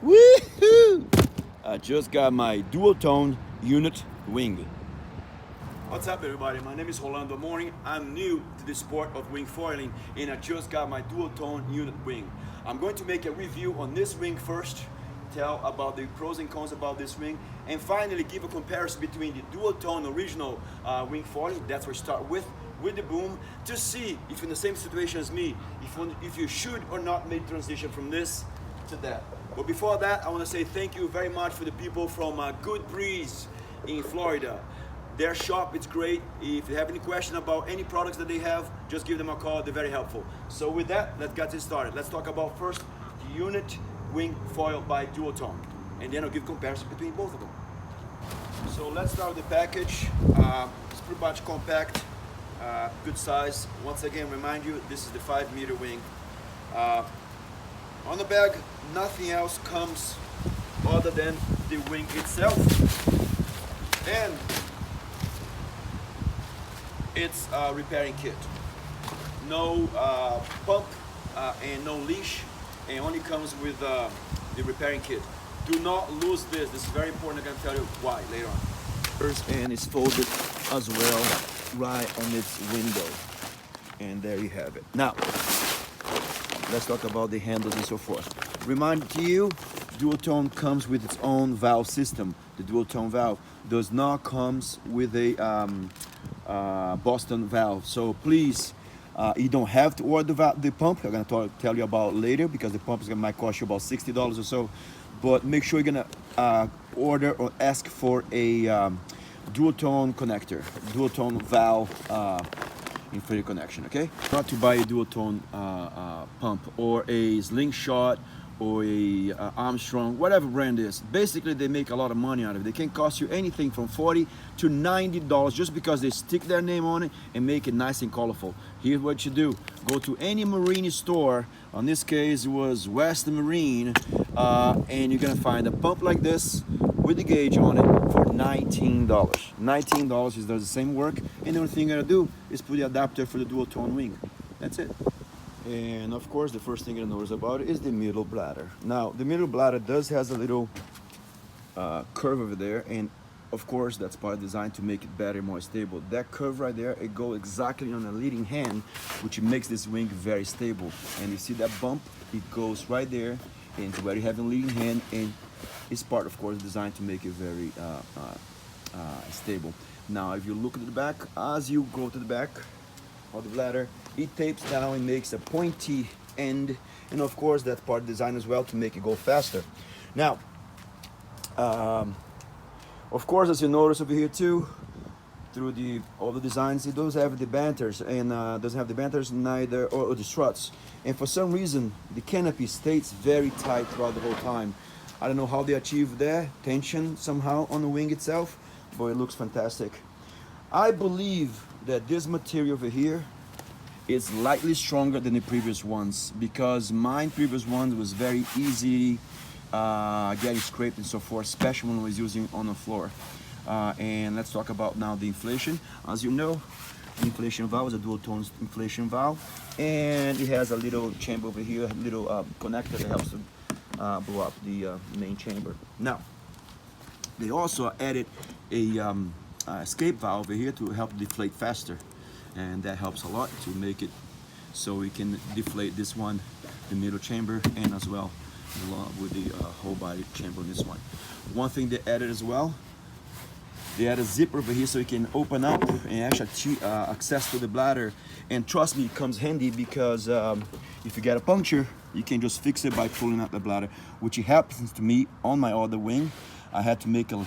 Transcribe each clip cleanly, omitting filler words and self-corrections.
Woohoo! I just got my Duotone Unit Wing. What's up, everybody? My name is Rolando Morning. I'm new to the sport of wing foiling, and I just got my Duotone Unit Wing. I'm going to make a review on this wing first, tell about the pros and cons about this wing, and finally give a comparison between the Duotone original wing foiling, that's where I start with the boom, to see if in the same situation as me, if you should or not make transition from this to that. But before that, I want to say thank you very much for the people from Good Breeze in Florida. Their shop, it's great. If you have any question about any products that they have, just give them a call. They're very helpful. So with that, let's get this started. Let's talk about first the Unit Wing Foil by Duotone, and then I'll give comparison between both of them. So let's start with the package. It's pretty much compact, good size. Once again, remind you, this is the 5-meter wing. On the bag, nothing else comes other than the wing itself, and it's a repairing kit. No pump and no leash, and only comes with the repairing kit. Do not lose this. This is very important. I'm going to tell you why later on. And it's folded as well right on its window. And there you have it. Now, let's talk about the handles and so forth. Remind you, Duotone comes with its own valve system. The Duotone valve does not comes with a Boston valve. So please, you don't have to order the pump. I'm gonna tell you about later, because the pump might cost you about $60 or so. But make sure you're gonna order or ask for a Duotone connector, Duotone valve inflated connection. Okay, not to buy a Duotone pump or a Slingshot or a Armstrong, whatever brand is. Basically, they make a lot of money out of it. They can cost you anything from $40 to $90 just because they stick their name on it and make it nice and colorful. Here's what you do. Go to any marine store. On this case, it was Western Marine, and you're gonna find a pump like this with the gauge on it for $19. $19 is does the same work, and the only thing you're gonna do is put the adapter for the Duotone wing. That's it. And of course, the first thing you notice about it is the middle bladder. Now, the middle bladder does has a little curve over there, and of course, that's part of the design to make it better, more stable. That curve right there, it goes exactly on a leading hand, which makes this wing very stable. And you see that bump, it goes right there, and it's where you have a leading hand, and it's part, of course, designed to make it very stable. Now, if you look at the back, as you go to the back of the bladder, it tapes down and makes a pointy end, and of course that's part of the design as well to make it go faster. Now, of course, as you notice over here too, through all the designs, it does have the banters, and doesn't have the banters neither, or the struts. And for some reason, the canopy stays very tight throughout the whole time. I don't know how they achieve that tension somehow on the wing itself, but it looks fantastic. I believe that this material over here is slightly stronger than the previous ones, because my previous ones was very easy getting scraped and so forth, especially when I was using on the floor. And let's talk about now the inflation. As you know, the inflation valve is a Duotone inflation valve, and it has a little chamber over here, a little connector that helps to blow up the main chamber. Now, they also added a escape valve over here to help deflate faster, and that helps a lot to make it so we can deflate this one, the middle chamber, and as well with the whole body chamber in this one. One thing they added as well, they added a zipper over here so you can open up and actually access to the bladder. And trust me, it comes handy, because if you get a puncture, you can just fix it by pulling out the bladder, which happens to me on my other wing. I had to make a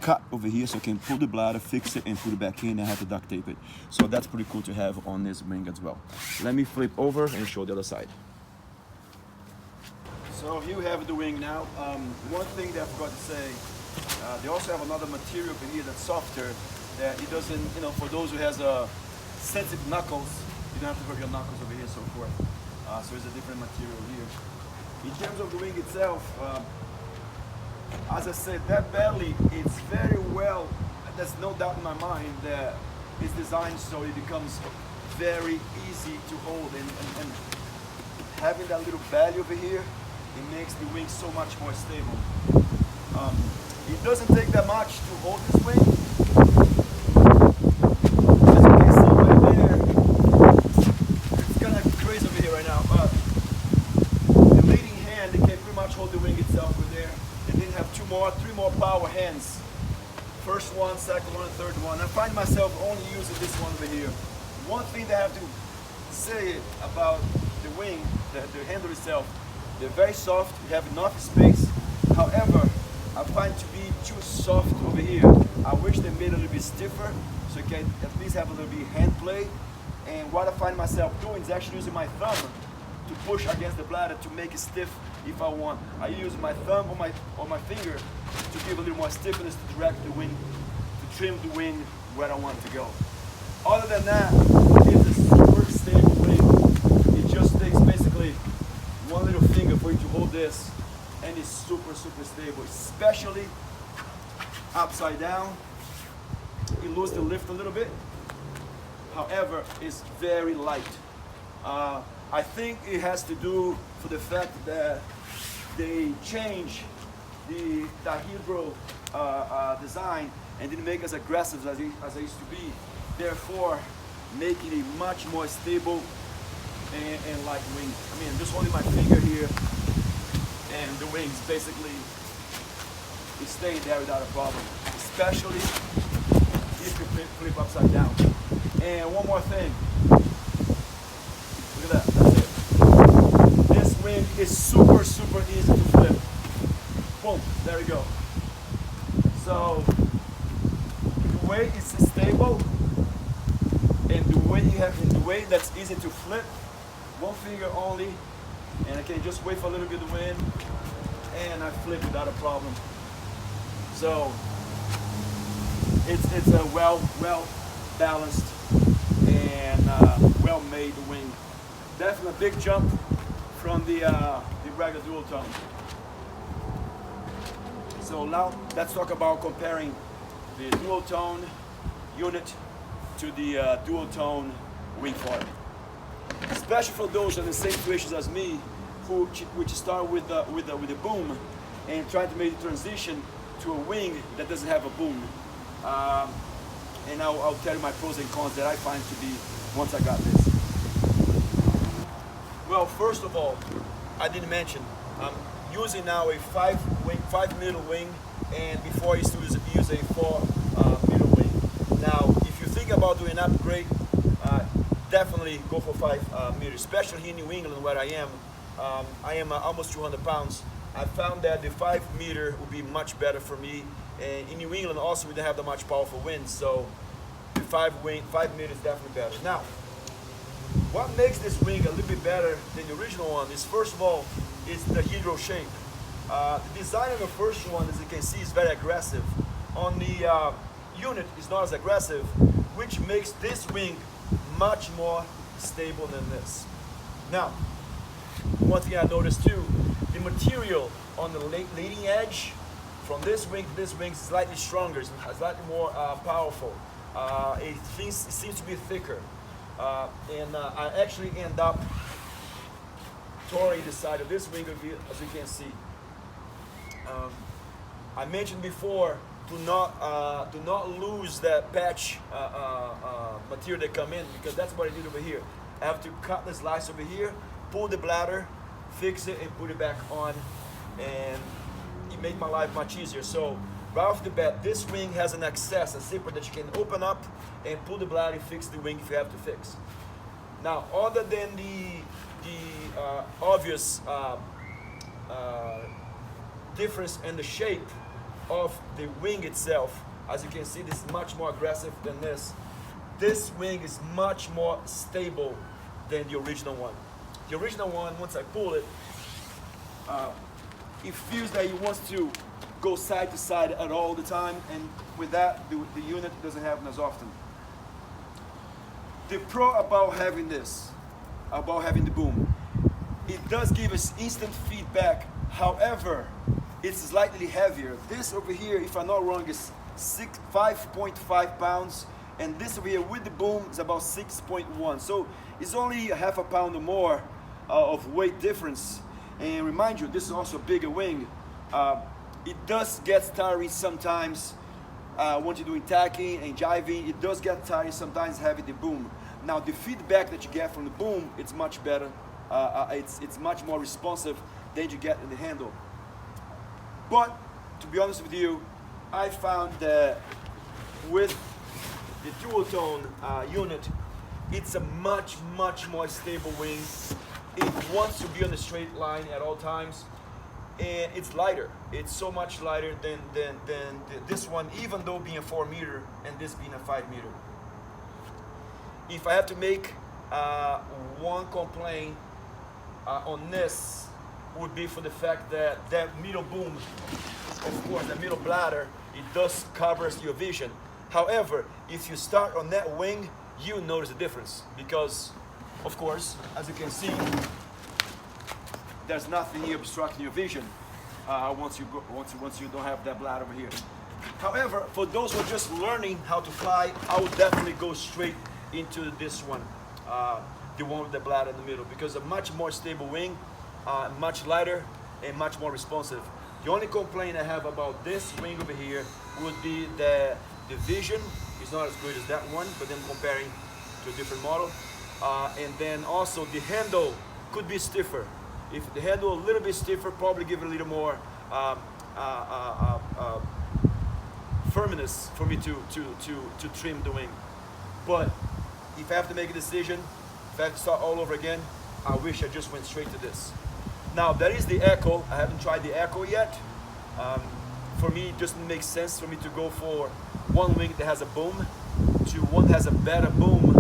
cut over here so I can pull the bladder, fix it, and put it back in. I had to duct tape it. So that's pretty cool to have on this wing as well. Let me flip over and show the other side. So here we have the wing now. One thing that I forgot to say, they also have another material over here that's softer, that it doesn't, for those who has sensitive knuckles, you don't have to hurt your knuckles over here and so forth. So it's a different material here. In terms of the wing itself, as I said, that belly is very well, there's no doubt in my mind that it's designed so it becomes very easy to hold, and having that little belly over here it makes the wing so much more stable. It doesn't take that much to hold this wing. As you can see right there, it's kind of crazy over here right now, but the leading hand, it can pretty much hold the wing itself over there. And then have three more power hands. First one, second one, and third one. I find myself only using this one over here. One thing that I have to say about the wing, the handle itself, they're very soft, you have enough space. However, I find to be too soft over here. I wish they made it a little bit stiffer so you can at least have a little bit hand play. And what I find myself doing is actually using my thumb to push against the bladder to make it stiff if I want. I use my thumb or my finger to give a little more stiffness to direct the wing, to trim the wing where I want to go. Other than that, it's a super stable wing. It just takes basically one little finger for you to hold this, and it's super stable, especially upside down. You lose the lift a little bit. However, it's very light. I think it has to do for the fact that they change the dihedral design and didn't make as aggressive as I used to be. Therefore, making it much more stable and light wing. I mean, just holding my finger here, and the wings basically is staying there without a problem, especially if you flip upside down. And one more thing, look at that, that's it. This wing is super easy to flip. Boom, there we go. So the way it's stable and the way that's easy to flip, one finger only, and I can just wait for a little bit of wind, and I flip without a problem. So it's a well balanced and well made wing. Definitely a big jump from the regular Duotone. So now let's talk about comparing the Duotone unit to the Duotone Wing Foil. Especially for those in the same situations as me, which start with the boom and try to make the transition to a wing that doesn't have a boom. And I'll tell you my pros and cons that I find to be once I got this. Well, first of all, I didn't mention, I'm using now a 5 middle wing, and before I used to use a 4 middle wing. Now, if you think about doing an upgrade, definitely go for 5 meters, especially here in New England where I am almost 200 pounds. I found that the 5 meter would be much better for me. And in New England also we don't have that much powerful wind, so the 5 meters is definitely better. Now, what makes this wing a little bit better than the original one is, first of all, is the hydro shape. The design of the first one, as you can see, is very aggressive. On the unit, it's not as aggressive, which makes this wing much more stable than this. Now, one thing I noticed too, the material on the leading edge from this wing to this wing is slightly stronger, it's slightly more powerful. It seems to be thicker. And I actually end up touring the side of this wing, as you can see. I mentioned before, do not lose that patch material that come in, because that's what I did over here. I have to cut the slice over here, pull the bladder, fix it, and put it back on, and it made my life much easier. So right off the bat, this wing has an access, a zipper that you can open up and pull the bladder and fix the wing if you have to fix. Now, other than the obvious difference in the shape of the wing itself, as you can see, this is much more aggressive than this. This wing is much more stable than the original one. The original one, once I pull it, it feels that it wants to go side to side at all the time, and with that, the unit doesn't happen as often. The pro about having this, about having the boom, it does give us instant feedback. However, it's slightly heavier. This over here, if I'm not wrong, is 5.5 pounds, and this over here with the boom is about 6.1. So it's only a half a pound or more of weight difference. And remind you, this is also a bigger wing. It does get tiring sometimes when you're doing tacking and jiving. It does get tiring sometimes having the boom. Now the feedback that you get from the boom, it's much better. It's much more responsive than you get in the handle. But to be honest with you, I found that with the Duotone unit, it's a much more stable wing. It wants to be on a straight line at all times, and it's lighter. It's so much lighter than this one, even though being a 4 meter and this being a 5 meter. If I have to make one complaint on this, would be for the fact that that middle boom, of course, the middle bladder, it does covers your vision. However, if you start on that wing, you notice the difference because, of course, as you can see, there's nothing here obstructing your vision once you don't have that bladder over here. However, for those who are just learning how to fly, I would definitely go straight into this one, the one with the bladder in the middle, because a much more stable wing, much lighter and much more responsive. The only complaint I have about this wing over here would be that the vision is not as good as that one, but then comparing to a different model. And then also the handle could be stiffer. If the handle a little bit stiffer, probably give it a little more firmness for me to trim the wing. But if I have to make a decision, if I have to start all over again, I wish I just went straight to this. Now there is the Echo. I haven't tried the Echo yet. For me, it doesn't make sense for me to go for one wing that has a boom to one that has a better boom.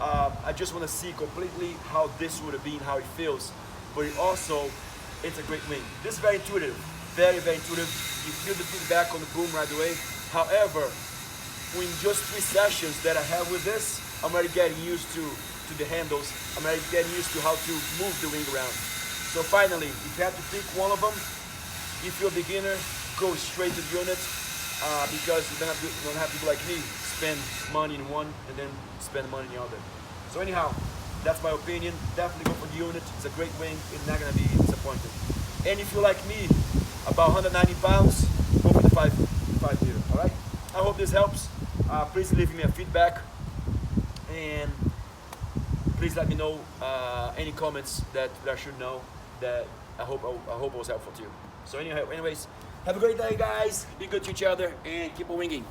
I just want to see completely how this would have been, how it feels. But it also, it's a great wing. This is very intuitive, very intuitive. You feel the feedback on the boom right away. However, in just 3 sessions that I have with this, I'm already getting used to the handles. I'm already getting used to how to move the wing around. So finally, if you have to pick one of them, if you're a beginner, go straight to the unit because you don't have to be like me, spend money in one and then spend money in the other. So anyhow, that's my opinion. Definitely go for the unit. It's a great wing. It's not going to be disappointed. And if you're like me, about 190 pounds, go for the 5 meter. All right. I hope this helps. Please leave me a feedback and please let me know any comments that I should know that I hope was helpful to you. So anyways, have a great day, guys. Be good to each other and keep on winging.